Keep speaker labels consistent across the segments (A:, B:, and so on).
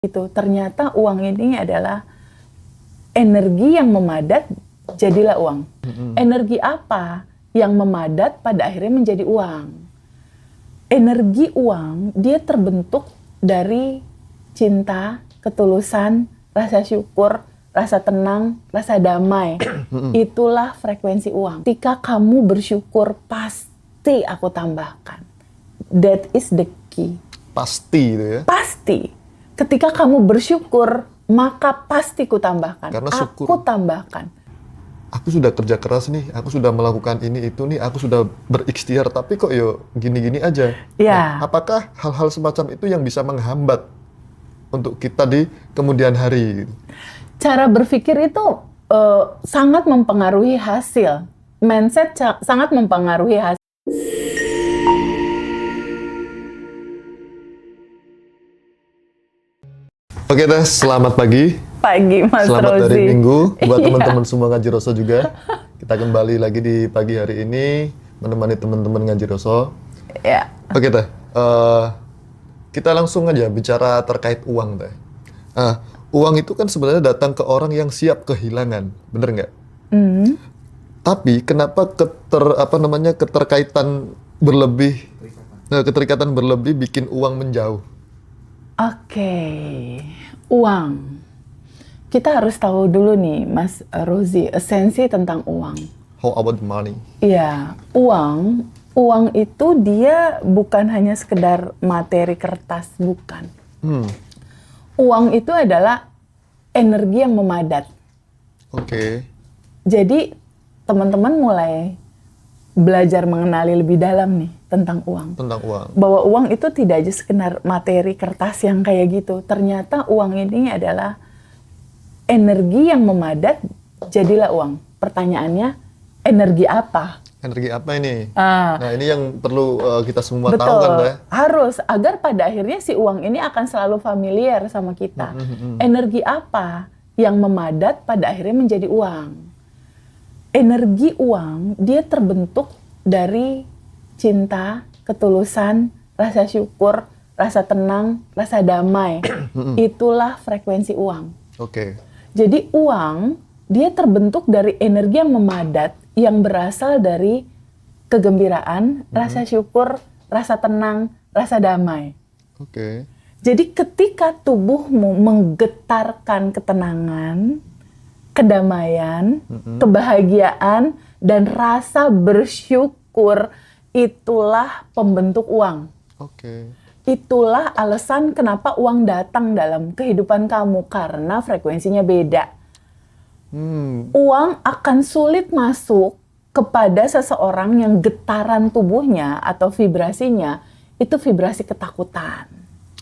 A: Itu ternyata uang ini adalah energi yang memadat, jadilah uang. Energi apa yang memadat pada akhirnya menjadi uang? Energi uang dia terbentuk dari cinta, ketulusan, rasa syukur, rasa tenang, rasa damai. Itulah frekuensi uang. Ketika kamu bersyukur, pasti aku tambahkan. That is the key.
B: Pasti itu ya.
A: Pasti. Ketika kamu bersyukur, maka pasti ku tambahkan.
B: Karena syukur.
A: Aku tambahkan.
B: Aku sudah kerja keras nih, aku sudah melakukan ini itu nih, aku sudah berikhtiar, tapi kok yo gini-gini aja.
A: Ya.
B: Nah, apakah hal-hal semacam itu yang bisa menghambat untuk kita di kemudian hari?
A: Cara berpikir itu sangat mempengaruhi hasil. Mindset sangat mempengaruhi hasil.
B: Oke Teh, selamat pagi.
A: Pagi Mas
B: Selamat
A: Rozi.
B: dari Minggu buat
A: Iya.
B: teman-teman semua Ngaji Roso juga. Kita kembali lagi di pagi hari ini menemani teman-teman Ngaji Roso.
A: Ya.
B: Oke Teh, kita langsung aja bicara terkait uang Teh. Uang itu kan sebenarnya datang ke orang yang siap kehilangan, bener nggak? Tapi kenapa keterkaitan berlebih bikin uang menjauh?
A: Oke. Uang. Kita harus tahu dulu nih Mas Rozi, esensi tentang uang.
B: How about the money?
A: Iya, uang itu dia bukan hanya sekedar materi kertas, bukan. Uang itu adalah energi yang memadat.
B: Oke.
A: Jadi teman-teman mulai belajar mengenali lebih dalam nih tentang uang.
B: Tentang uang.
A: Bahwa uang itu tidak aja sekedar materi kertas yang kayak gitu. Ternyata uang ini adalah energi yang memadat, jadilah uang. Pertanyaannya, energi apa?
B: Energi apa ini? Nah ini yang perlu kita semua tahu
A: Betul,
B: kan Teh?
A: harus. Agar pada akhirnya si uang ini akan selalu familiar sama kita. Energi apa yang memadat pada akhirnya menjadi uang? Energi uang, dia terbentuk dari cinta, ketulusan, rasa syukur, rasa tenang, rasa damai. Itulah frekuensi uang.
B: Oke.
A: Jadi uang, dia terbentuk dari energi yang memadat, yang berasal dari kegembiraan, rasa syukur, rasa tenang, rasa damai.
B: Oke.
A: Jadi ketika tubuhmu menggetarkan ketenangan, kedamaian, kebahagiaan, dan rasa bersyukur, itulah pembentuk uang.
B: Oke.
A: Itulah alasan kenapa uang datang dalam kehidupan kamu, karena frekuensinya beda. Uang akan sulit masuk kepada seseorang yang getaran tubuhnya atau vibrasinya itu vibrasi ketakutan,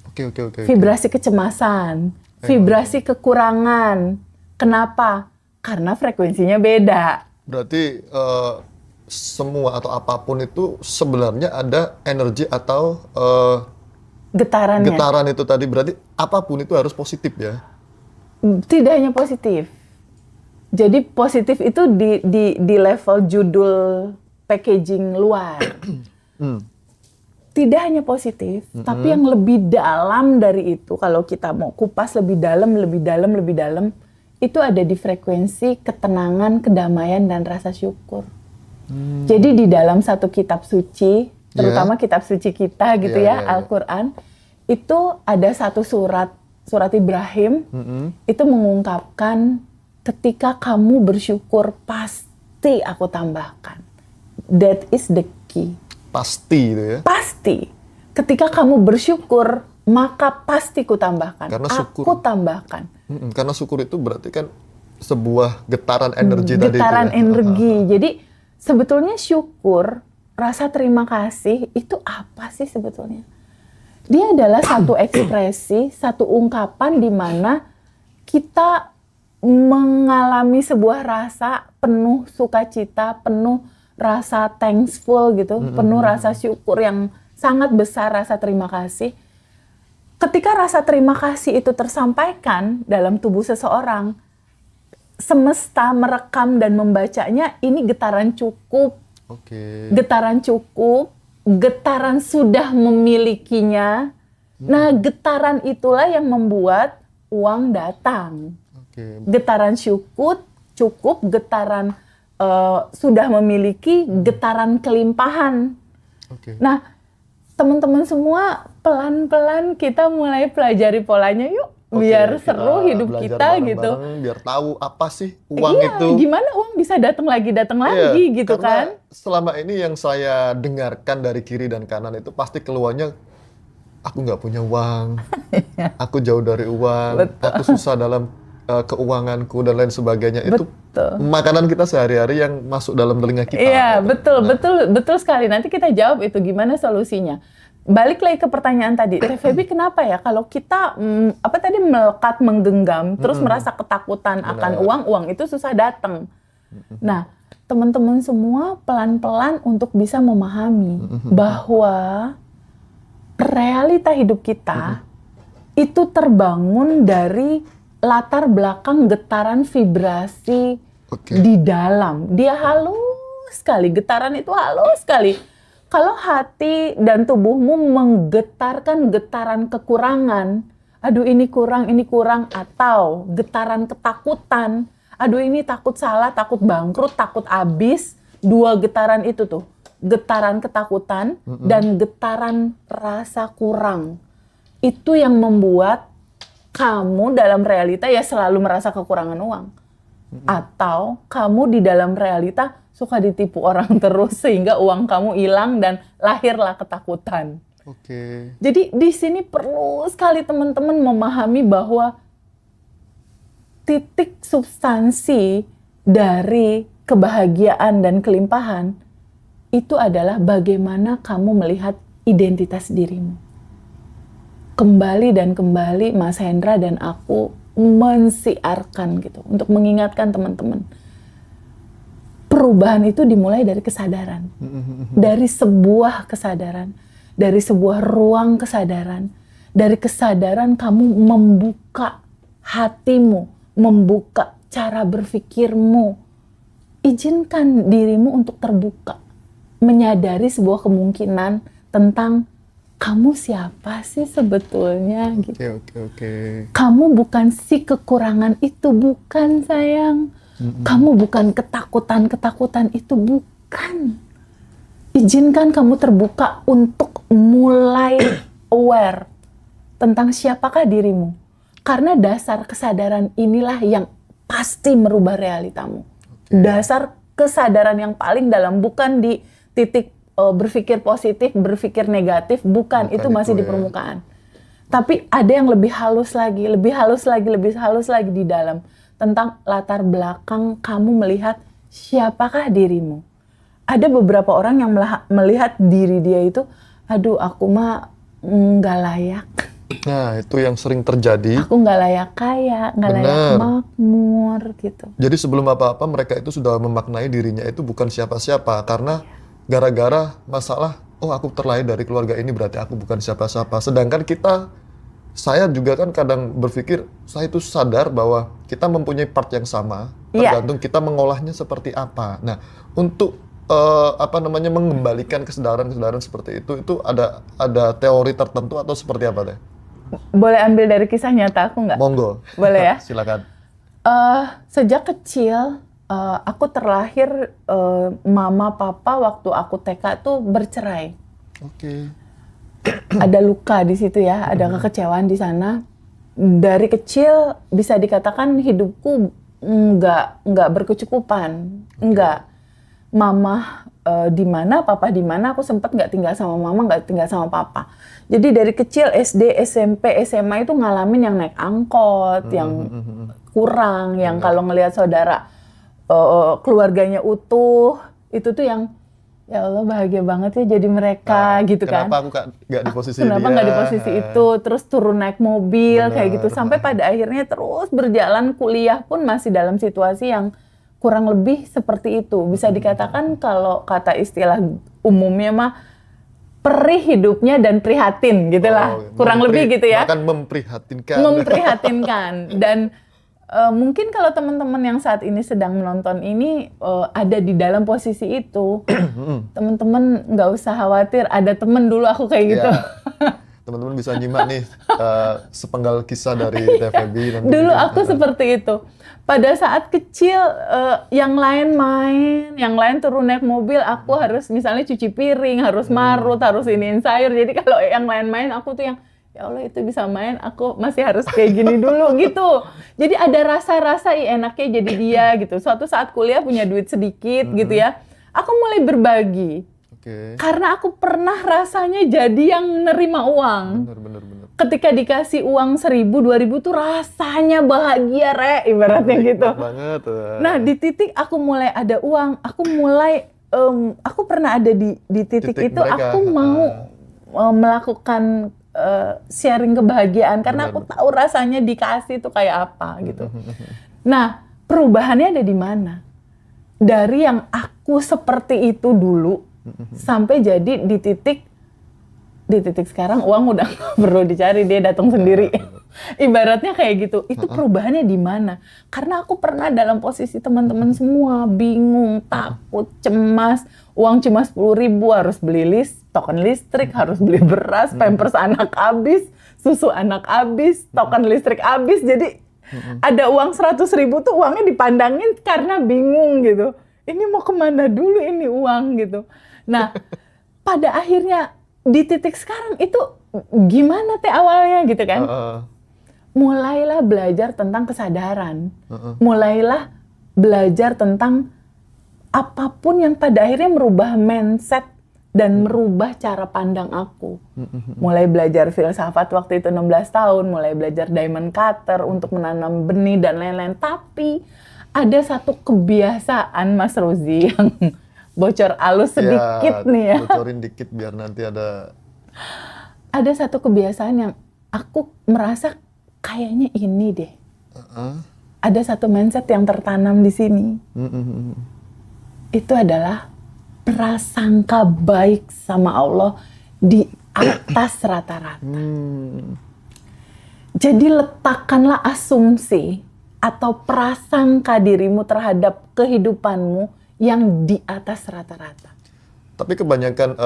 B: Oke.
A: vibrasi kecemasan, vibrasi kekurangan. Kenapa? Karena frekuensinya beda.
B: Berarti semua atau apapun itu sebenarnya ada energi atau
A: Getarannya.
B: getaran itu tadi. Berarti apapun itu harus positif ya?
A: Tidak hanya positif. Jadi positif itu di level judul packaging luar. Tidak hanya positif, tapi yang lebih dalam dari itu, kalau kita mau kupas lebih dalam, itu ada di frekuensi ketenangan, kedamaian, dan rasa syukur. Jadi di dalam satu kitab suci, terutama kitab suci kita gitu Al-Quran, itu ada satu surat Ibrahim, itu mengungkapkan ketika kamu bersyukur, pasti aku tambahkan. That is the key.
B: Pasti itu ya?
A: Pasti. Ketika kamu bersyukur, maka pasti ku tambahkan.
B: Karena syukur.
A: Aku tambahkan.
B: Karena syukur itu berarti kan sebuah getaran energi tadi.
A: Getaran
B: itu ya?
A: energi. Jadi sebetulnya syukur, rasa terima kasih, itu apa sih sebetulnya? Dia adalah satu ekspresi, satu ungkapan di mana kita mengalami sebuah rasa penuh sukacita, penuh rasa thankful gitu, penuh rasa syukur yang sangat besar, rasa terima kasih. Ketika rasa terima kasih itu tersampaikan dalam tubuh seseorang, semesta merekam dan membacanya, ini getaran cukup,
B: Oke.
A: getaran cukup, getaran sudah memilikinya, Nah, getaran itulah yang membuat uang datang.
B: Oke.
A: Getaran cukup, getaran sudah memiliki, getaran kelimpahan.
B: Oke.
A: Nah, teman-teman semua pelan-pelan kita mulai pelajari polanya yuk,
B: Oke,
A: biar
B: kita
A: seru hidup
B: belajar
A: kita gitu.
B: bareng-bareng, biar tahu apa sih uang
A: Iya,
B: itu.
A: gimana uang bisa datang lagi
B: Iya,
A: gitu kan?
B: karena selama ini yang saya dengarkan dari kiri dan kanan itu pasti keluarnya, aku nggak punya uang, aku jauh dari uang,
A: Betul.
B: aku susah dalam keuanganku dan lain sebagainya. Itu
A: Betul.
B: makanan kita sehari-hari yang masuk dalam telinga kita.
A: Iya,
B: gitu.
A: betul sekali. Nanti kita jawab itu gimana solusinya. Balik lagi ke pertanyaan tadi, Teh Feby, kenapa ya kalau kita melekat, menggenggam, terus merasa ketakutan akan uang itu susah datang. Nah, teman-teman semua pelan-pelan untuk bisa memahami bahwa realita hidup kita itu terbangun dari latar belakang getaran vibrasi
B: Oke.
A: di dalam. Dia halus sekali, getaran itu halus sekali. Kalau hati dan tubuhmu menggetarkan getaran kekurangan, aduh ini kurang, atau getaran ketakutan, aduh ini takut salah, takut bangkrut, takut habis, dua getaran itu tuh, getaran ketakutan dan getaran rasa kurang. Itu yang membuat kamu dalam realita ya selalu merasa kekurangan uang. Atau kamu di dalam realita suka ditipu orang terus sehingga uang kamu hilang dan lahirlah ketakutan.
B: Oke.
A: Jadi di sini perlu sekali teman-teman memahami bahwa titik substansi dari kebahagiaan dan kelimpahan itu adalah bagaimana kamu melihat identitas dirimu. Kembali dan kembali Mas Hendra dan aku mensiarkan gitu untuk mengingatkan teman-teman. Perubahan itu dimulai dari kesadaran. Dari sebuah kesadaran, dari sebuah ruang kesadaran, dari kesadaran kamu membuka hatimu, membuka cara berpikirmu. Izinkan dirimu untuk terbuka, menyadari sebuah kemungkinan tentang kamu siapa sih sebetulnya gitu.
B: Oke.
A: Kamu bukan si kekurangan itu, bukan sayang. Kamu bukan ketakutan itu, bukan. Izinkan kamu terbuka untuk mulai aware tentang siapakah dirimu. Karena dasar kesadaran inilah yang pasti merubah realitamu. Dasar kesadaran yang paling dalam, bukan di titik berpikir positif, berpikir negatif, bukan itu masih di permukaan. Tapi ada yang lebih halus lagi di dalam tentang latar belakang kamu melihat siapakah dirimu. Ada beberapa orang yang melihat diri dia itu, aduh aku mah nggak layak.
B: Nah, itu yang sering terjadi.
A: Aku nggak layak kaya, nggak layak makmur gitu.
B: Jadi sebelum apa-apa mereka itu sudah memaknai dirinya itu bukan siapa-siapa karena gara-gara masalah, oh aku terlahir dari keluarga ini berarti aku bukan siapa-siapa. Sedangkan saya juga kan kadang berpikir, saya itu sadar bahwa kita mempunyai part yang sama, tergantung kita mengolahnya seperti apa. Nah, untuk mengembalikan kesadaran seperti itu ada teori tertentu atau seperti apa teh?
A: Boleh ambil dari kisah nyata aku nggak?
B: Monggo.
A: Boleh ya?
B: Silakan.
A: Sejak kecil, aku terlahir, mama papa waktu aku TK tuh bercerai.
B: Oke.
A: Ada luka di situ ya, ada kekecewaan di sana. Dari kecil bisa dikatakan hidupku nggak berkecukupan, nggak. Mama di mana, papa di mana, aku sempat nggak tinggal sama mama, nggak tinggal sama papa. Jadi dari kecil SD, SMP, SMA itu ngalamin yang naik angkot, yang kurang, yang kalau ngelihat saudara keluarganya utuh, itu tuh yang ya Allah bahagia banget ya jadi mereka gitu kan.
B: Kenapa aku nggak di posisi
A: Kenapa
B: dia?
A: nggak di posisi itu, terus turun naik mobil kayak gitu, sampai pada akhirnya terus berjalan kuliah pun masih dalam situasi yang kurang lebih seperti itu. Bisa dikatakan kalau kata istilah umumnya mah perih hidupnya dan prihatin gitulah. Kurang lebih gitu ya.
B: Bahkan memprihatinkan.
A: Memprihatinkan. Dan mungkin kalau teman-teman yang saat ini sedang menonton ini ada di dalam posisi itu, teman-teman nggak usah khawatir. Ada temen dulu aku kayak gitu.
B: teman-teman bisa nyimak nih sepenggal kisah dari Teh Feby.
A: Dulu aku seperti itu. Pada saat kecil, yang lain main, yang lain turun naik mobil, aku harus misalnya cuci piring, harus marut, harus iniin sayur. Jadi kalau yang lain main, aku tuh yang, ya Allah itu bisa main, aku masih harus kayak gini dulu gitu. Jadi ada rasa-rasa enaknya jadi dia gitu. Suatu saat kuliah punya duit sedikit gitu ya, aku mulai berbagi. Karena aku pernah rasanya jadi yang nerima uang.
B: Bener.
A: Ketika dikasih uang 1.000, 2.000 tuh rasanya bahagia, ibaratnya gitu.
B: Banget.
A: Nah, di titik aku mulai ada uang, aku mulai, aku pernah ada di titik itu,
B: mereka.
A: aku mau melakukan sharing kebahagiaan karena aku tahu rasanya dikasih itu kayak apa gitu. Nah, perubahannya ada di mana? Dari yang aku seperti itu dulu sampai jadi di titik sekarang uang udah nggak perlu dicari, dia datang sendiri. Ibaratnya kayak gitu. Itu perubahannya di mana? Karena aku pernah dalam posisi teman-teman semua bingung, takut, cemas. Uang cuma 10.000, harus beli token listrik, harus beli beras, pampers anak habis, susu anak habis, token listrik habis. Jadi ada uang 100.000 tuh uangnya dipandangin karena bingung gitu. Ini mau kemana dulu ini uang gitu. Nah, pada akhirnya di titik sekarang itu gimana teh awalnya gitu kan? Mulailah belajar tentang kesadaran. Mulailah belajar tentang apapun yang pada akhirnya merubah mindset dan merubah cara pandang aku. Mulai belajar filsafat waktu itu 16 tahun, mulai belajar diamond cutter untuk menanam benih dan lain-lain. Tapi ada satu kebiasaan Mas Rozi yang bocor halus sedikit nih ya.
B: Bocorin dikit biar nanti ada.
A: Ada satu kebiasaan yang aku merasa kayaknya ini deh. Ada satu mindset yang tertanam di sini. Itu adalah prasangka baik sama Allah di atas rata-rata. Jadi letakkanlah asumsi atau prasangka dirimu terhadap kehidupanmu yang di atas rata-rata.
B: Tapi kebanyakan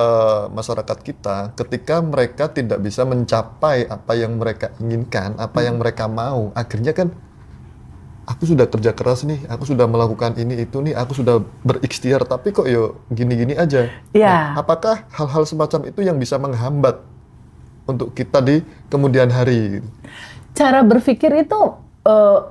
B: masyarakat kita, ketika mereka tidak bisa mencapai apa yang mereka inginkan, apa yang mereka mau, akhirnya kan, aku sudah kerja keras nih, aku sudah melakukan ini itu nih, aku sudah berikhtiar, tapi kok gini-gini aja.
A: Ya.
B: Nah, apakah hal-hal semacam itu yang bisa menghambat untuk kita di kemudian hari?
A: Cara berpikir itu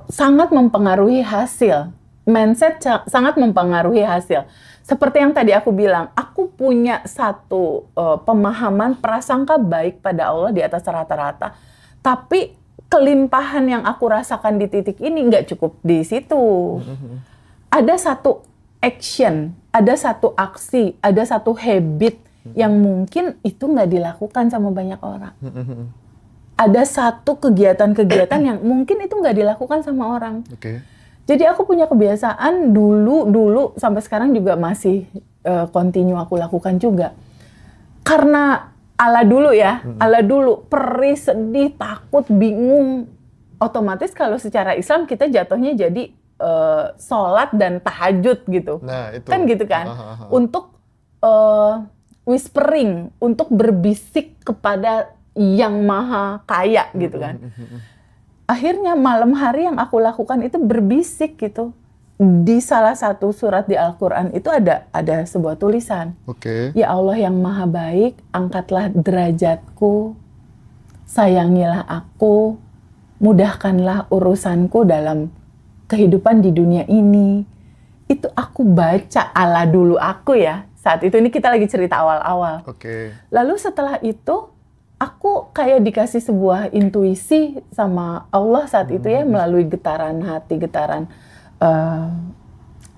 A: sangat mempengaruhi hasil. Mindset sangat mempengaruhi hasil. Seperti yang tadi aku bilang, aku punya satu pemahaman prasangka baik pada Allah di atas rata-rata. Tapi kelimpahan yang aku rasakan di titik ini nggak cukup di situ. Ada satu action, ada satu aksi, ada satu habit yang mungkin itu nggak dilakukan sama banyak orang. Ada satu kegiatan-kegiatan yang mungkin itu nggak dilakukan sama orang. Jadi aku punya kebiasaan dulu sampai sekarang juga masih continue aku lakukan juga. Karena ala dulu ya, ala dulu perih, sedih, takut, bingung. Otomatis kalau secara Islam kita jatuhnya jadi sholat dan tahajud gitu.
B: Nah, itu.
A: Kan gitu kan. Untuk whispering, untuk berbisik kepada yang maha kaya gitu kan. Akhirnya malam hari yang aku lakukan itu berbisik gitu. Di salah satu surat di Al-Quran itu ada sebuah tulisan. Ya Allah yang maha baik, angkatlah derajatku, sayangilah aku, mudahkanlah urusanku dalam kehidupan di dunia ini. Itu aku baca ala dulu aku ya. Saat itu ini kita lagi cerita awal-awal. Lalu setelah itu aku kayak dikasih sebuah intuisi sama Allah saat itu ya, melalui getaran hati, getaran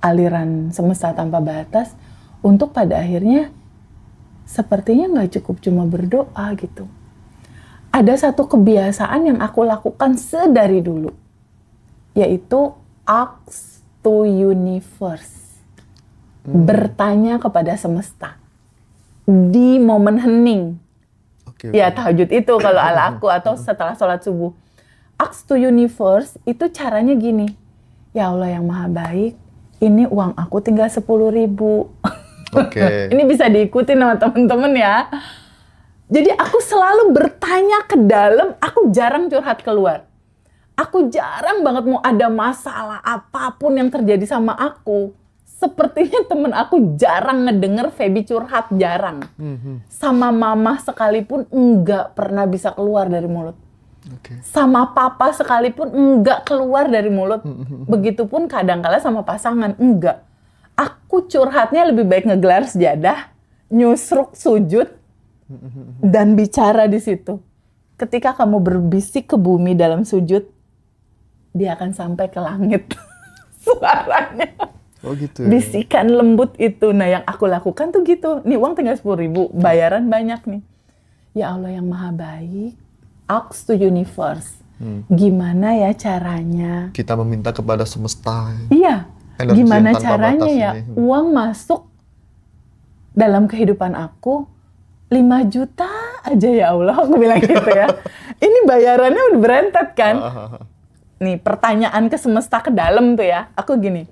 A: aliran semesta tanpa batas, untuk pada akhirnya sepertinya nggak cukup cuma berdoa gitu. Ada satu kebiasaan yang aku lakukan sedari dulu, yaitu ask to universe, bertanya kepada semesta di momen hening. Ya tahajud itu kalau ala aku, atau setelah sholat subuh. Ask to universe itu caranya gini. Ya Allah yang maha baik, ini uang aku tinggal 10.000. Ini bisa diikuti sama teman-teman ya. Jadi aku selalu bertanya ke dalam, aku jarang curhat keluar. Aku jarang banget mau ada masalah apapun yang terjadi sama aku. Sepertinya temen aku jarang ngedenger Feby curhat, jarang. Sama mama sekalipun enggak pernah bisa keluar dari mulut.
B: Oke.
A: Sama papa sekalipun enggak keluar dari mulut. Begitupun kadang-kala sama pasangan, enggak. Aku curhatnya lebih baik ngegelar sejadah, nyusruk sujud, dan bicara di situ. Ketika kamu berbisik ke bumi dalam sujud, dia akan sampai ke langit suaranya.
B: Oh gitu ya.
A: Bisikan lembut itu. Nah yang aku lakukan tuh gitu. Nih uang tinggal 10.000, bayaran banyak nih. Ya Allah yang maha baik, ask to universe. Gimana ya caranya?
B: Kita meminta kepada semesta.
A: Iya,
B: Energi
A: gimana
B: yang tanpa
A: caranya
B: batas
A: ya
B: ini.
A: uang masuk dalam kehidupan aku 5 juta aja ya Allah, aku bilang gitu ya. Ini bayarannya udah berentet kan? Nih pertanyaan ke semesta ke dalam tuh ya, aku gini,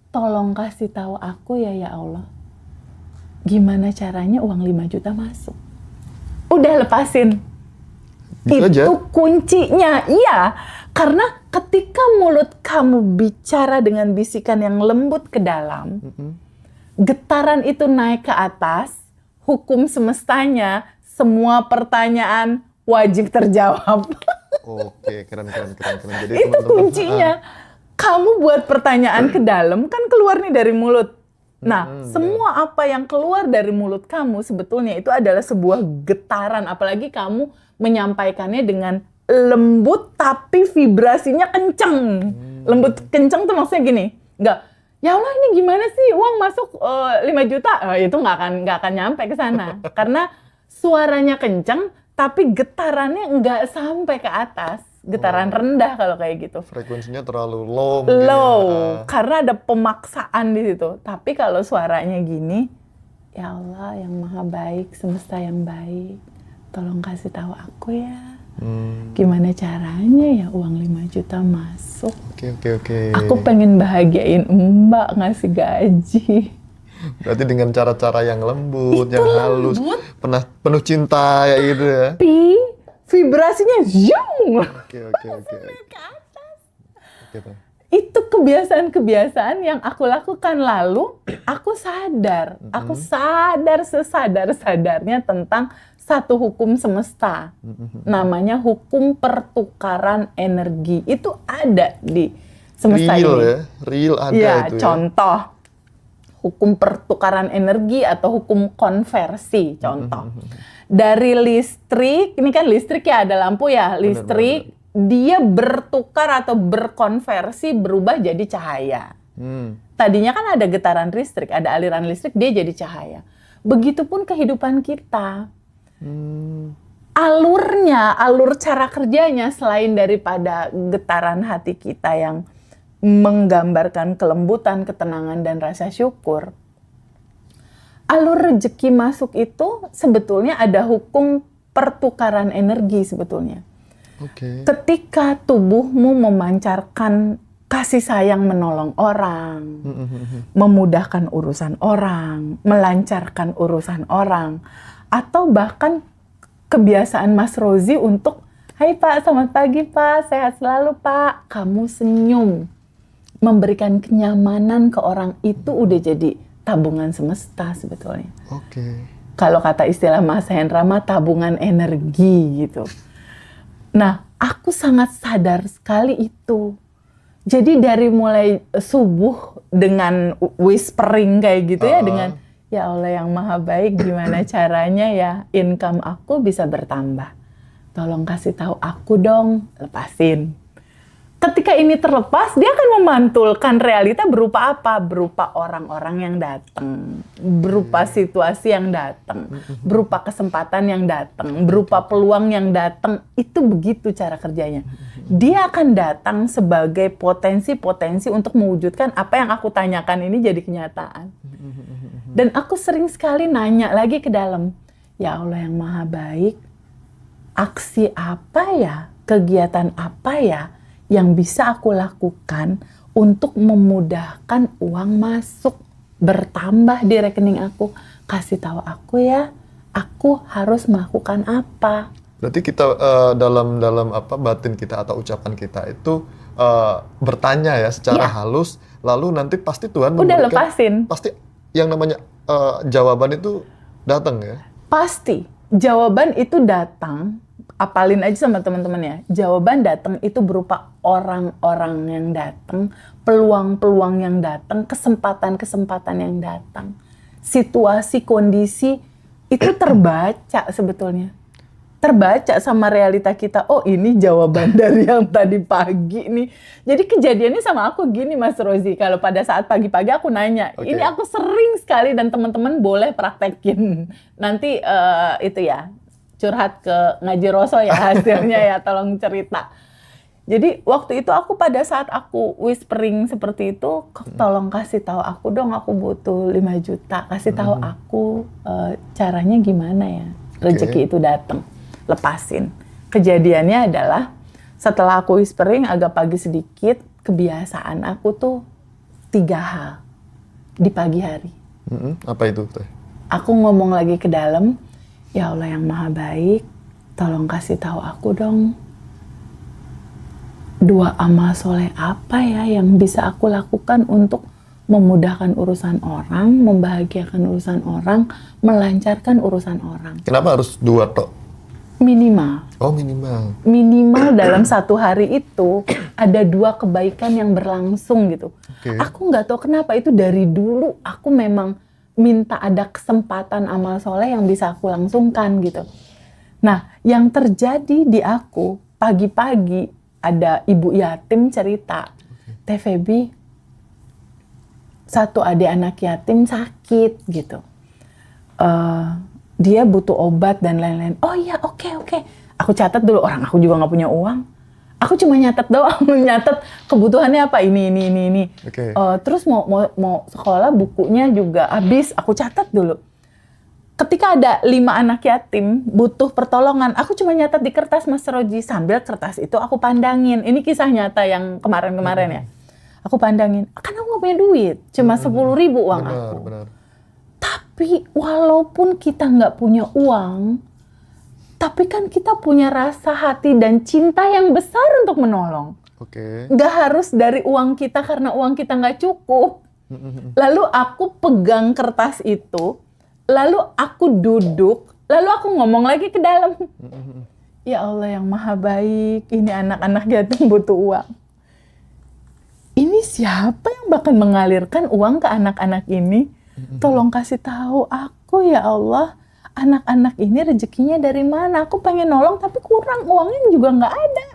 A: tolong kasih tahu aku ya Allah, gimana caranya uang 5 juta masuk? Udah lepasin.
B: Gitu aja?
A: Itu kuncinya, iya. Karena ketika mulut kamu bicara dengan bisikan yang lembut ke dalam, getaran itu naik ke atas, hukum semestanya, semua pertanyaan wajib terjawab.
B: Oke, keren. Jadi
A: Itu
B: teman-teman,
A: kuncinya. Kamu buat pertanyaan ke dalam, kan keluar nih dari mulut. Nah, semua apa yang keluar dari mulut kamu sebetulnya itu adalah sebuah getaran. Apalagi kamu menyampaikannya dengan lembut tapi vibrasinya kenceng. Lembut kenceng tuh maksudnya gini, nggak, ya Allah ini gimana sih uang masuk 5 juta? Itu nggak akan nyampe ke sana. Karena suaranya kenceng tapi getarannya nggak sampai ke atas. Getaran rendah kalau kayak gitu.
B: frekuensinya terlalu low. mungkin ya.
A: Low, karena ada pemaksaan di situ. Tapi kalau suaranya gini, ya Allah yang maha baik, semesta yang baik, tolong kasih tahu aku ya. Gimana caranya ya uang 5 juta masuk?
B: Oke.
A: Aku pengen bahagiain Mbak ngasih gaji.
B: Berarti dengan cara-cara yang lembut,
A: Itu
B: yang halus,
A: lembut.
B: penuh cinta ya gitu ya.
A: Tapi vibrasinya zoom.
B: Oke.
A: Ke atas.
B: Oke, tuh.
A: Itu kebiasaan-kebiasaan yang aku lakukan, lalu aku sadar. Aku sadar sesadar-sadarnya tentang satu hukum semesta. Namanya hukum pertukaran energi. Itu ada di semesta
B: Real
A: ini.
B: ya, real ada
A: Ya,
B: itu ya.
A: contoh hukum pertukaran energi atau hukum konversi, contoh. Dari listrik, ini kan listrik ya, ada lampu ya, listrik, dia bertukar atau berkonversi, berubah jadi cahaya. Tadinya kan ada getaran listrik, ada aliran listrik, dia jadi cahaya. Begitupun kehidupan kita. Alur cara kerjanya selain daripada getaran hati kita yang menggambarkan kelembutan, ketenangan, dan rasa syukur. Alur rezeki masuk itu sebetulnya ada hukum pertukaran energi sebetulnya.
B: Oke.
A: Ketika tubuhmu memancarkan kasih sayang menolong orang, memudahkan urusan orang, melancarkan urusan orang, atau bahkan kebiasaan Mas Rozi untuk, hai Pak, selamat pagi Pak, sehat selalu Pak, kamu senyum, memberikan kenyamanan ke orang, itu udah jadi tabungan semesta sebetulnya.
B: Oke.
A: Kalau kata istilah Mas Hendra mah tabungan energi gitu. Nah, aku sangat sadar sekali itu. Jadi dari mulai subuh dengan whispering kayak gitu ya, dengan ya Allah yang maha baik, gimana caranya ya income aku bisa bertambah. Tolong kasih tahu aku dong, lepasin. Ketika ini terlepas, dia akan memantulkan realita berupa apa? Berupa orang-orang yang datang, berupa situasi yang datang, berupa kesempatan yang datang, berupa peluang yang datang. Itu begitu cara kerjanya. Dia akan datang sebagai potensi-potensi untuk mewujudkan apa yang aku tanyakan ini jadi kenyataan. Dan aku sering sekali nanya lagi ke dalam, ya Allah yang maha baik, aksi apa ya, kegiatan apa ya, yang bisa aku lakukan untuk memudahkan uang masuk, bertambah di rekening aku. Kasih tahu aku ya, aku harus melakukan apa.
B: Berarti kita dalam batin kita atau ucapan kita itu bertanya ya secara halus, lalu nanti pasti Tuhan
A: Udah
B: memberikan,
A: lepasin.
B: pasti yang namanya jawaban itu datang ya.
A: Pasti jawaban itu datang. Apalin aja sama teman-teman ya. Jawaban datang itu berupa orang-orang yang datang, peluang-peluang yang datang, kesempatan-kesempatan yang datang. Situasi, kondisi itu terbaca sebetulnya. Terbaca sama realita kita. Oh, ini jawaban dari yang tadi pagi nih. Jadi kejadiannya sama aku gini, Mas Rozi. Kalau pada saat pagi-pagi aku nanya, ini aku sering sekali dan teman-teman boleh praktekin. Nanti itu ya, curhat ke Ngaji Roso ya hasilnya ya, tolong cerita. Jadi waktu itu aku pada saat aku whispering seperti itu, tolong kasih tahu aku dong, aku butuh 5 juta. Kasih tahu aku caranya gimana ya rezeki itu datang. Lepasin. Kejadiannya adalah setelah aku whispering agak pagi sedikit, kebiasaan aku tuh 3 hal di pagi hari.
B: Apa itu Teh?
A: Aku ngomong lagi ke dalam, ya Allah yang maha baik, tolong kasih tahu aku dong 2 amal soleh apa ya yang bisa aku lakukan untuk memudahkan urusan orang, membahagiakan urusan orang, melancarkan urusan orang.
B: Kenapa harus 2 tok?
A: Minimal.
B: Oh, minimal.
A: Minimal dalam 1 hari itu ada 2 kebaikan yang berlangsung gitu. Aku nggak tahu kenapa itu dari dulu aku memang minta ada kesempatan amal soleh yang bisa aku langsungkan gitu. Nah, yang terjadi di aku pagi-pagi ada ibu yatim cerita, Teh Feby, 1 adik anak yatim sakit gitu. Dia butuh obat dan lain-lain. Oh iya, oke. Aku catat dulu, orang aku juga nggak punya uang. Aku cuma nyatet doang, nyatet kebutuhannya apa ini. Terus mau sekolah bukunya juga habis, aku catat dulu. Ketika ada 5 anak yatim butuh pertolongan, aku cuma nyatet di kertas Mas Roji, sambil kertas itu aku pandangin. Ini kisah nyata yang kemarin-kemarin ya. Aku pandangin, kan aku nggak punya duit, cuma 10.000 uang aku.
B: Benar.
A: Tapi walaupun kita nggak punya uang, tapi kan kita punya rasa hati dan cinta yang besar untuk menolong. Nggak harus dari uang kita karena uang kita nggak cukup. Lalu aku pegang kertas itu, lalu aku duduk, lalu aku ngomong lagi ke dalam. Ya Allah yang maha baik, ini anak-anak yatim butuh uang. Ini siapa yang bakal mengalirkan uang ke anak-anak ini? Tolong kasih tahu aku ya Allah, anak-anak ini rezekinya dari mana? Aku pengen nolong tapi kurang, uangnya juga nggak ada.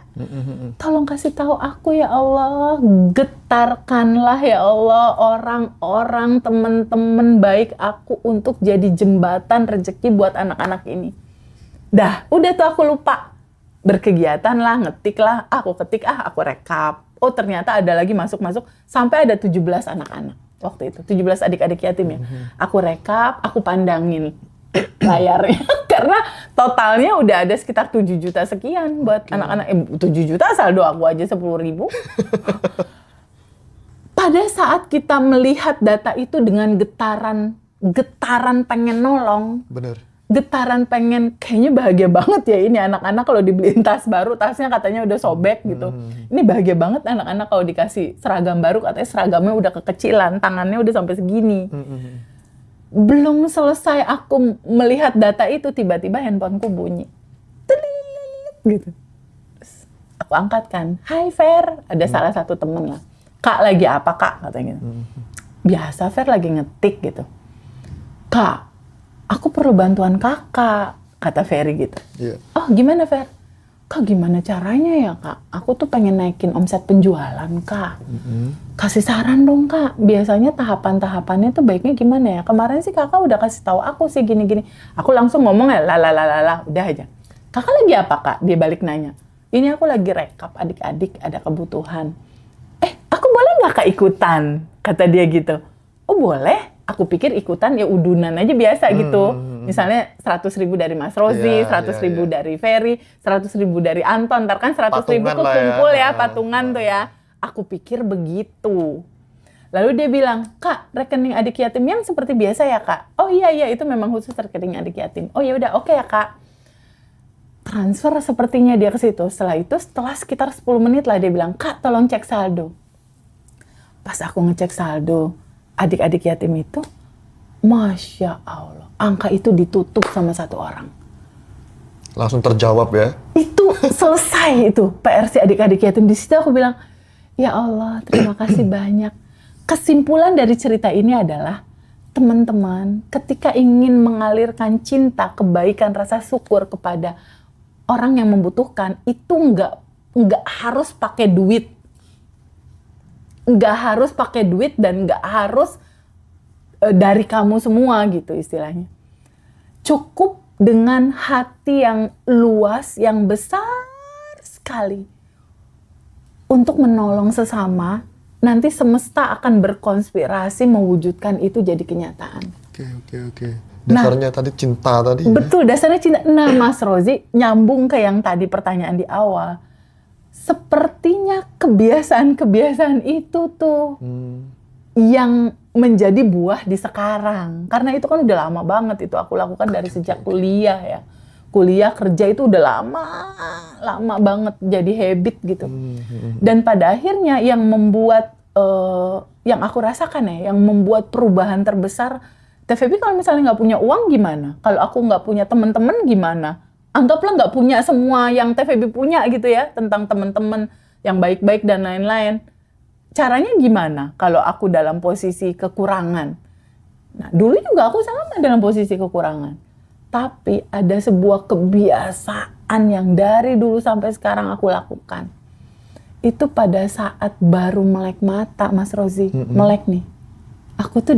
A: Tolong kasih tahu aku ya Allah, getarkanlah ya Allah orang-orang teman-teman baik aku untuk jadi jembatan rezeki buat anak-anak ini. Dah, udah tuh aku lupa. Berkegiatan lah, ngetik lah, aku ketik, aku rekap. Oh ternyata ada lagi masuk-masuk, sampai ada 17 anak-anak. Waktu itu 17 adik-adik yatim ya. Aku rekap, aku pandangin layarnya karena totalnya udah ada sekitar 7 juta sekian buat anak-anak. 7 juta saldo aku aja 10.000. Pada saat kita melihat data itu dengan getaran pengen nolong.
B: Bener.
A: Getaran pengen, kayaknya bahagia banget ya ini anak-anak kalau dibeliin tas baru, tasnya katanya udah sobek gitu. Ini bahagia banget anak-anak kalau dikasih seragam baru, katanya seragamnya udah kekecilan, tangannya udah sampai segini. Belum selesai aku melihat data itu, tiba-tiba handphoneku bunyi. Gitu. Terus aku angkat kan, "Hai Fer," ada salah satu temen lah. "Kak lagi apa Kak?" katanya gitu. Biasa Fer lagi ngetik gitu. "Kak, aku perlu bantuan kakak," kata Ferry gitu. Oh gimana Fer? "Kak gimana caranya ya Kak? Aku tuh pengen naikin omset penjualan Kak. Kasih saran dong Kak. Biasanya tahapan-tahapannya tuh baiknya gimana ya? Kemarin sih kakak udah kasih tahu aku sih gini-gini." Aku langsung ngomong ya lah, udah aja. "Kakak lagi apa Kak?" Dia balik nanya. "Ini aku lagi rekap adik-adik ada kebutuhan." "Aku boleh nggak Kak ikutan?" kata dia gitu. "Oh boleh." Aku pikir ikutan ya udunan aja biasa gitu. Misalnya 100.000 dari Mas Rozi, 100.000 dari Ferry, 100.000 dari Anton. Ntar kan 100.000
B: Patungan
A: tuh
B: lah
A: kumpul
B: ya.
A: ya, patungan tuh ya. Aku pikir begitu. Lalu dia bilang, Kak, rekening adik yatim yang seperti biasa ya Kak? Oh iya, itu memang khusus rekening adik yatim. Oh ya udah, oke ya Kak. Transfer sepertinya dia ke situ. Setelah sekitar 10 menit lah dia bilang, Kak tolong cek saldo. Pas aku ngecek saldo adik-adik yatim itu, Masya Allah, angka itu ditutup sama satu orang.
B: Langsung terjawab ya.
A: Itu selesai itu PR si adik-adik yatim. Di situ aku bilang, ya Allah, terima kasih banyak. Kesimpulan dari cerita ini adalah, teman-teman, ketika ingin mengalirkan cinta, kebaikan, rasa syukur kepada orang yang membutuhkan, itu nggak harus pakai duit. Nggak harus pakai duit dan nggak harus dari kamu semua gitu istilahnya. Cukup dengan hati yang luas, yang besar sekali untuk menolong sesama, nanti semesta akan berkonspirasi mewujudkan itu jadi kenyataan.
B: Oke. Dasarnya tadi cinta tadi.
A: Betul, dasarnya cinta. Nah, Mas Rozi, nyambung ke yang tadi pertanyaan di awal. Sepertinya kebiasaan-kebiasaan itu tuh yang menjadi buah di sekarang. Karena itu kan udah lama banget itu aku lakukan dari sejak kuliah ya. Kuliah kerja itu udah lama banget jadi habit gitu. Dan pada akhirnya yang membuat, yang aku rasakan ya, yang membuat perubahan terbesar, TVB kalau misalnya nggak punya uang gimana? Kalau aku nggak punya teman-teman gimana? Anggaplah nggak punya semua yang TVB punya gitu ya, tentang teman-teman yang baik-baik dan lain-lain. Caranya gimana kalau aku dalam posisi kekurangan? Nah, dulu juga aku sama dalam posisi kekurangan. Tapi ada sebuah kebiasaan yang dari dulu sampai sekarang aku lakukan. Itu pada saat baru melek mata, Mas Rozi. Melek nih. Aku tuh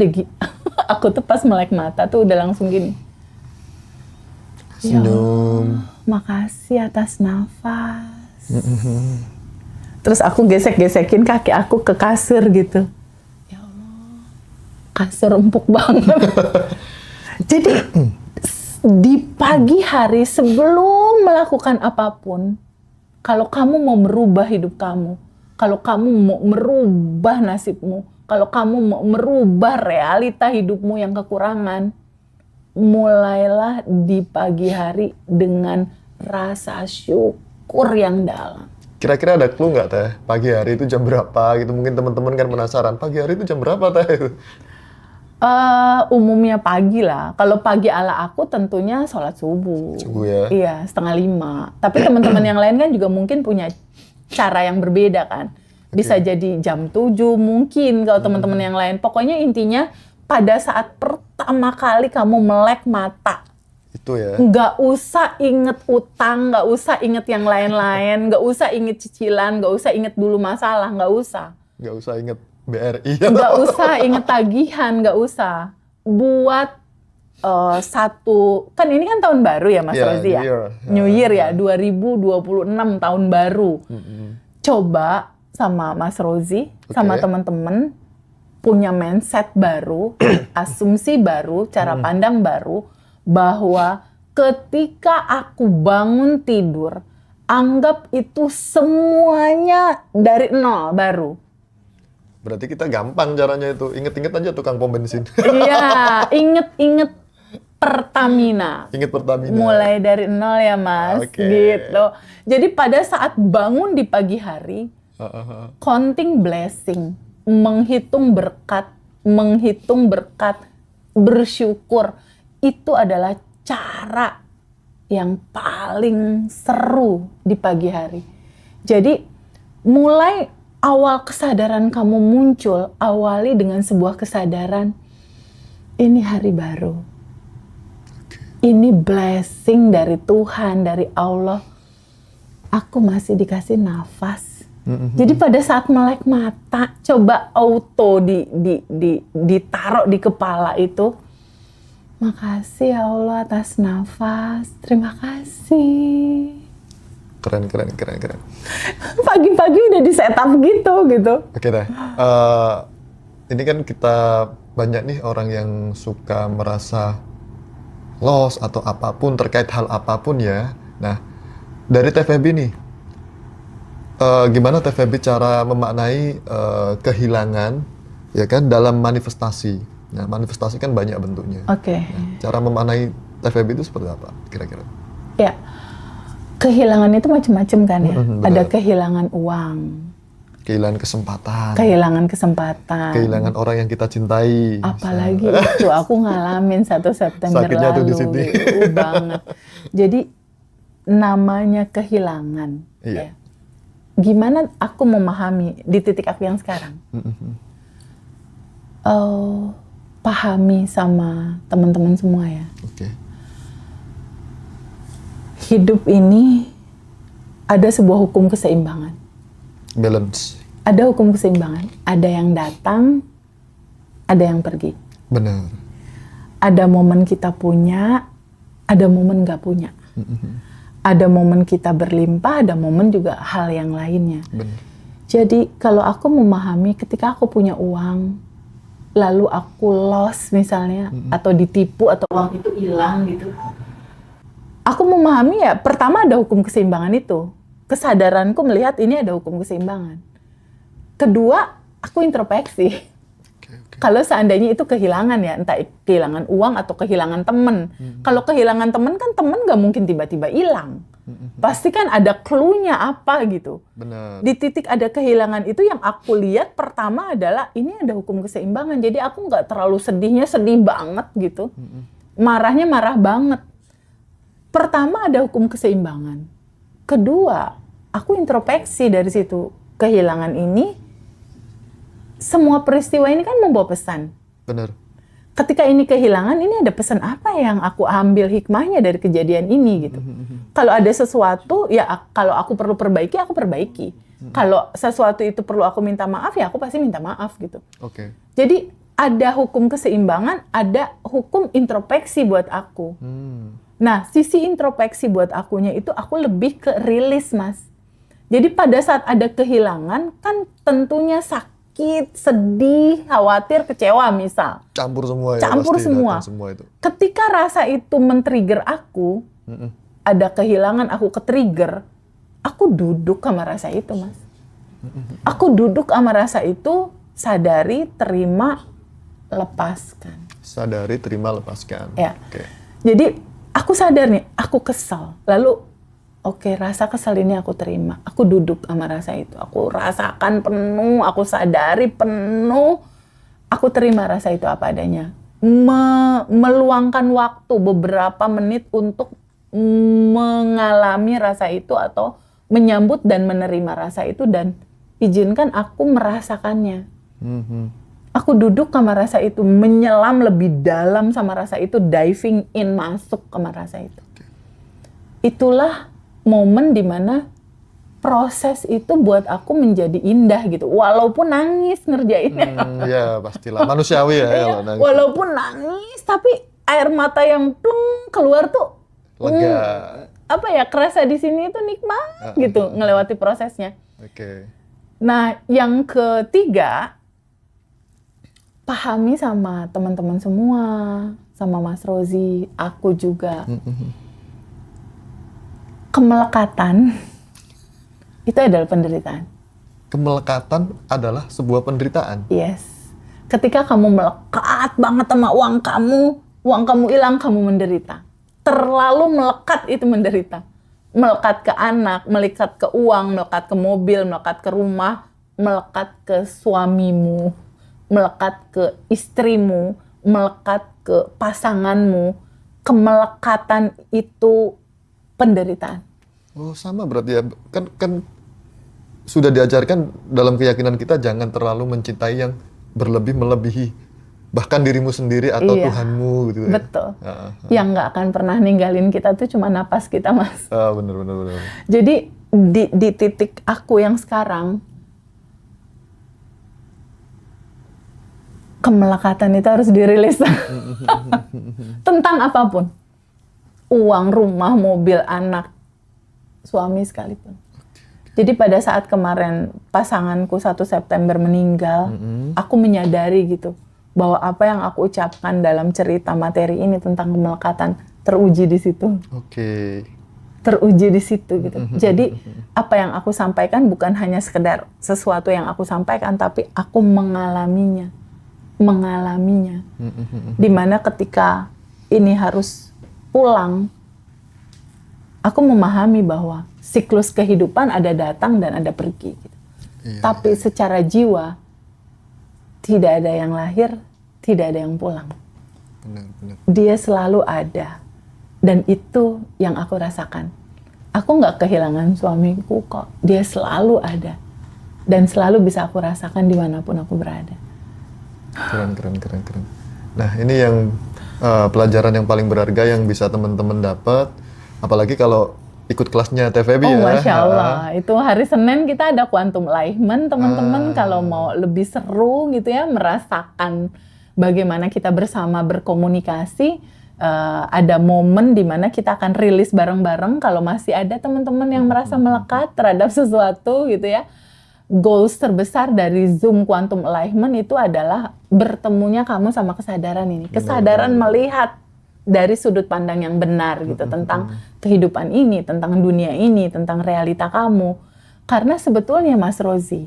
A: aku tuh pas melek mata tuh udah langsung gini.
B: Senyum.
A: Ya, makasih atas nafas. Terus aku gesek-gesekin kaki aku ke kasur gitu. Ya Allah, kasur empuk banget. Jadi di pagi hari sebelum melakukan apapun, kalau kamu mau merubah hidup kamu, kalau kamu mau merubah nasibmu, kalau kamu mau merubah realita hidupmu yang kekurangan, mulailah di pagi hari dengan rasa syukur yang dalam.
B: Kira-kira ada clue nggak Teh? Pagi hari itu jam berapa gitu? Mungkin teman-teman kan penasaran. Pagi hari itu jam berapa Teh?
A: Umumnya pagi lah. Kalau pagi ala aku tentunya sholat subuh.
B: Subuh ya?
A: Iya, 4:30. Tapi teman-teman yang lain kan juga mungkin punya cara yang berbeda kan. Bisa jadi jam 7 mungkin kalau teman-teman yang lain. Pokoknya intinya pada saat pertama kali kamu melek mata.
B: Itu ya?
A: Nggak usah inget utang, nggak usah inget yang lain-lain, nggak usah inget cicilan, nggak usah inget dulu masalah, nggak usah.
B: Nggak usah inget BRI.
A: Nggak usah inget tagihan, nggak usah. Buat kan ini kan tahun baru ya Mas Rozi ya? New Year ya, 2026 tahun baru. Coba sama Mas Rozi, sama teman-teman, punya mindset baru, asumsi baru, cara pandang baru, bahwa ketika aku bangun tidur, anggap itu semuanya dari nol baru.
B: Berarti kita gampang caranya itu. Inget-inget aja tukang pom bensin.
A: Iya, inget Pertamina.
B: Inget Pertamina.
A: Mulai dari nol ya Mas, gitu. Jadi pada saat bangun di pagi hari, counting blessing, menghitung berkat, bersyukur, itu adalah cara yang paling seru di pagi hari. Jadi mulai awal kesadaran kamu muncul, awali dengan sebuah kesadaran, ini hari baru. Ini blessing dari Tuhan, dari Allah. Aku masih dikasih nafas. Jadi pada saat melek mata, coba auto ditaruh di kepala itu. Makasih ya Allah atas nafas. Terima kasih.
B: Keren.
A: Pagi-pagi udah di setup gitu.
B: Oke Teh. Ini kan kita banyak nih orang yang suka merasa loss atau apapun terkait hal apapun ya. Nah, dari TVB nih, gimana TVB cara memaknai kehilangan ya kan, dalam manifestasi. Nah, manifestasi kan banyak bentuknya.
A: Oke.
B: Nah, cara memaknai TVB itu seperti apa kira-kira?
A: Ya, kehilangan itu macam-macam kan ya.
B: benar.
A: Ada kehilangan uang,
B: Kehilangan kesempatan,
A: kehilangan kesempatan,
B: kehilangan orang yang kita cintai.
A: apalagi itu aku ngalamin 1 September
B: Sakitnya tuh di
A: lalu
B: sini.
A: banget. Jadi namanya kehilangan.
B: Iya.
A: Ya. Gimana aku memahami di titik aku yang sekarang? Pahami sama teman-teman semua ya.
B: Oke.
A: Hidup ini ada sebuah hukum keseimbangan.
B: Balance.
A: Ada hukum keseimbangan. Ada yang datang, ada yang pergi.
B: Benar.
A: Ada momen kita punya, ada momen nggak punya. Ada momen kita berlimpah, ada momen juga hal yang lainnya.
B: Benar.
A: Jadi kalau aku memahami ketika aku punya uang, lalu aku lost misalnya, atau ditipu, atau uang itu hilang gitu. Aku memahami ya, pertama ada hukum keseimbangan itu. Kesadaranku melihat ini ada hukum keseimbangan. Kedua, aku introspeksi.
B: Oke.
A: Kalau seandainya itu kehilangan ya, entah kehilangan uang atau kehilangan temen. Kalau kehilangan temen kan temen gak mungkin tiba-tiba hilang. Pasti kan ada clue-nya apa gitu.
B: Benar.
A: Di titik ada kehilangan itu yang aku lihat pertama adalah ini ada hukum keseimbangan. Jadi aku nggak terlalu sedihnya sedih banget gitu. Marahnya marah banget. Pertama ada hukum keseimbangan. Kedua, aku introspeksi dari situ. Kehilangan ini, semua peristiwa ini kan membawa pesan.
B: Benar.
A: Ketika ini kehilangan, ini ada pesan apa yang aku ambil hikmahnya dari kejadian ini gitu. Kalau ada sesuatu, ya kalau aku perlu perbaiki, aku perbaiki. Kalau sesuatu itu perlu aku minta maaf, ya aku pasti minta maaf gitu.
B: Oke.
A: Jadi ada hukum keseimbangan, ada hukum introspeksi buat aku. Nah, sisi introspeksi buat akunya itu aku lebih ke rilis, Mas. Jadi pada saat ada kehilangan, kan tentunya sakit, sedih, khawatir, kecewa misal.
B: Campur semua ya.
A: Campur
B: pasti
A: semua.
B: datang semua itu.
A: Ketika rasa itu men-trigger aku, ada kehilangan, aku ke-trigger, aku duduk sama rasa itu, Mas. Aku duduk sama rasa itu, sadari, terima, lepaskan.
B: Sadari, terima, lepaskan.
A: Ya.
B: Oke.
A: Jadi aku sadar nih, aku kesel. Lalu, oke, rasa kesel ini aku terima. Aku duduk sama rasa itu. Aku rasakan penuh, aku sadari penuh. Aku terima rasa itu apa adanya. Meluangkan waktu beberapa menit untuk mengalami rasa itu atau menyambut dan menerima rasa itu dan izinkan aku merasakannya. Aku duduk sama rasa itu, menyelam lebih dalam sama rasa itu, diving in, masuk sama rasa itu. Itulah momen dimana proses itu buat aku menjadi indah gitu. Walaupun nangis ngerjainnya.
B: Ya pastilah, manusiawi ya.
A: Iya,
B: kalau nangis.
A: walaupun nangis, tapi air mata yang pleng keluar tuh
B: Lega.
A: apa ya, kerasa di sini itu nikmat gitu, ngelewati prosesnya.
B: Oke.
A: Nah, yang ketiga, pahami sama teman-teman semua, sama Mas Rozi, aku juga. Kemelekatan itu adalah penderitaan.
B: Kemelekatan adalah sebuah penderitaan.
A: Yes. Ketika kamu melekat banget sama uang kamu hilang, kamu menderita. Terlalu melekat itu menderita. Melekat ke anak, melekat ke uang, melekat ke mobil, melekat ke rumah, melekat ke suamimu, melekat ke istrimu, melekat ke pasanganmu. Kemelekatan itu penderitaan.
B: Oh sama berarti ya. Kan sudah diajarkan dalam keyakinan kita jangan terlalu mencintai yang melebihi bahkan dirimu sendiri atau
A: Iya.
B: Tuhanmu gitu ya.
A: Betul. Yang nggak akan pernah ninggalin kita tuh cuma napas kita, Mas.
B: Bener.
A: Jadi di titik aku yang sekarang, kemelekatan itu harus dirilis. Tentang apapun. Uang, rumah, mobil, anak, suami sekalipun. Jadi pada saat kemarin pasanganku 1 September meninggal, aku menyadari gitu, bahwa apa yang aku ucapkan dalam cerita materi ini tentang kemelekatan teruji di situ.
B: Oke.
A: Teruji di situ gitu. Jadi apa yang aku sampaikan bukan hanya sekedar sesuatu yang aku sampaikan, tapi aku mengalaminya. mengalaminya. Dimana ketika ini harus pulang, aku memahami bahwa siklus kehidupan ada datang dan ada pergi. Gitu.
B: Iya,
A: Tapi secara jiwa, tidak ada yang lahir, tidak ada yang pulang.
B: Benar.
A: Dia selalu ada. Dan itu yang aku rasakan. Aku nggak kehilangan suamiku kok. Dia selalu ada. Dan selalu bisa aku rasakan dimanapun aku berada.
B: Keren. Nah, ini yang pelajaran yang paling berharga yang bisa teman-teman dapat, apalagi kalau ikut kelasnya Teh Feby ya.
A: Masya Allah. Itu hari Senin kita ada Quantum Enlightenment, teman-teman. Kalau mau lebih seru gitu ya, merasakan bagaimana kita bersama berkomunikasi, ada momen di mana kita akan rilis bareng-bareng. Kalau masih ada teman-teman yang merasa melekat terhadap sesuatu gitu ya. Goals terbesar dari Zoom Quantum Enlightenment itu adalah bertemunya kamu sama kesadaran ini. Kesadaran melihat dari sudut pandang yang benar gitu tentang kehidupan ini, tentang dunia ini, tentang realita kamu. Karena sebetulnya Mas Rozi,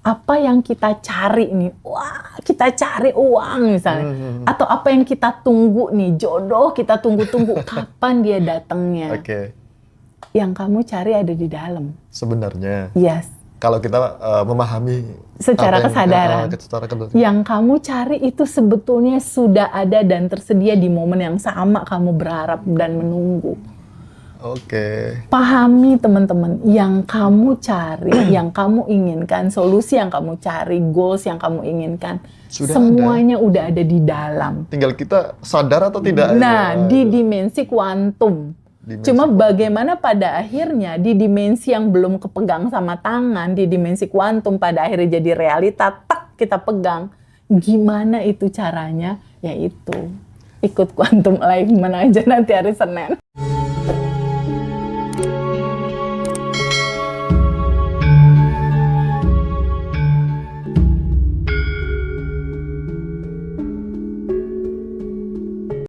A: apa yang kita cari nih, wah kita cari uang misalnya, atau apa yang kita tunggu nih, jodoh kita tunggu-tunggu, kapan dia datangnya.
B: Oke.
A: Yang kamu cari ada di dalam.
B: Sebenarnya.
A: Yes.
B: Kalau kita memahami
A: Secara kesadaran. Yang kamu cari itu sebetulnya sudah ada dan tersedia di momen yang sama kamu berharap dan menunggu.
B: Oke.
A: Pahami teman-teman, yang kamu cari, yang kamu inginkan, solusi yang kamu cari, goals yang kamu inginkan,
B: Sudah
A: semuanya udah ada di dalam.
B: Tinggal kita sadar atau tidak.
A: Nah, di dimensi kuantum. Cuma bagaimana pada akhirnya di dimensi yang belum kepegang sama tangan, di dimensi kuantum pada akhirnya jadi realita, tak kita pegang. Gimana itu caranya? Yaitu ikut Quantum Enlightenment aja nanti hari Senin.